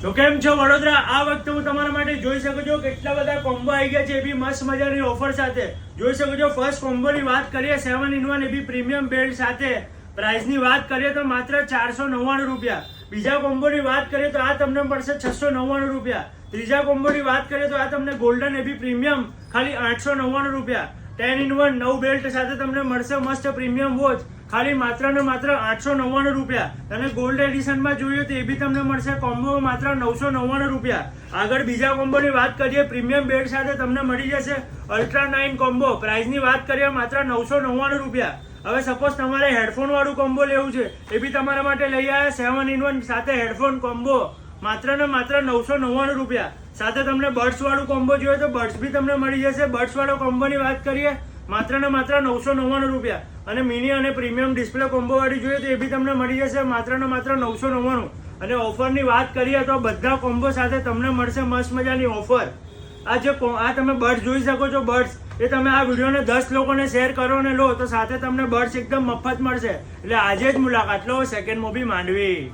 તો કેમ છો વડોદરા? આ વખતે હું તમારા માટે જોઈ શકો છો કેટલા બધા કોમ્બો આવી ગયા છે, એ બી મસ્ત મજાની ઓફર સાથે જોઈ શકો છો. ફર્સ્ટ કોમ્બોની વાત કરીએ 7-in-1 એ બી પ્રીમિયમ બેલ્ટ સાથે. પ્રાઇસની વાત કરીએ તો માત્ર 499 રૂપિયા. બીજા કોમ્બોની વાત કરીએ તો આ તમને પડશે 699 રૂપિયા. ત્રીજા કોમ્બોની વાત કરીએ તો આ તમને ગોલ્ડન એ બી પ્રીમિયમ ખાલી 899 રૂપિયા. 10-in-1 નવ બેલ્ટ સાથે તમને મળશે મસ્ત પ્રીમિયમ વોચ ખાલી માત્ર ને માત્ર 899 રૂપિયા. અને ગોલ્ડ એડિશનમાં જોઈએ તો એ બી તમને મળશે કોમ્બો માત્ર 999 રૂપિયા. આગળ બીજા કોમ્બોની વાત કરીએ પ્રીમિયમ બેલ્ટ સાથે તમને મળી જશે અલ્ટ્રા 9 કોમ્બો. પ્રાઇસની વાત કરીએ માત્ર 999 રૂપિયા. હવે સપોઝ તમારે હેડફોન વાળું કોમ્બો લેવું છે, એ બી તમારા માટે લઈ આવ્યા 7-in-1 સાથે હેડફોન કોમ્બો માત્ર ને માત્ર 999 રૂપિયા. સાથે તમને બર્ડ્સ વાળું કોમ્બો જોઈએ તો બર્ડ્સ બી તમને મળી જશે. બર્ડ્સ વાળો કોમ્બોની વાત કરીએ માત્ર ને માત્ર 999 રૂપિયા. અને મિની અને પ્રીમિયમ ડિસ્પ્લે કોમ્બો વાળી જોઈએ તો એ બી તમને મળી જશે માત્ર ને માત્ર 999. અને ઓફરની વાત કરીએ તો બધા કોમ્બો સાથે તમને મળશે મસ્ત મજાની ઓફર. આ તમે બર્ડ્સ જોઈ શકો છો. બર્ડ્સ એ તમે આ વિડીયોને 10 લોકોને શેર કરો અને લો તો સાથે તમને બર્ડ્સ એકદમ મફત મળશે. એટલે આજે જ મુલાકાત લો સેકન્ડ મોબી માંડવી.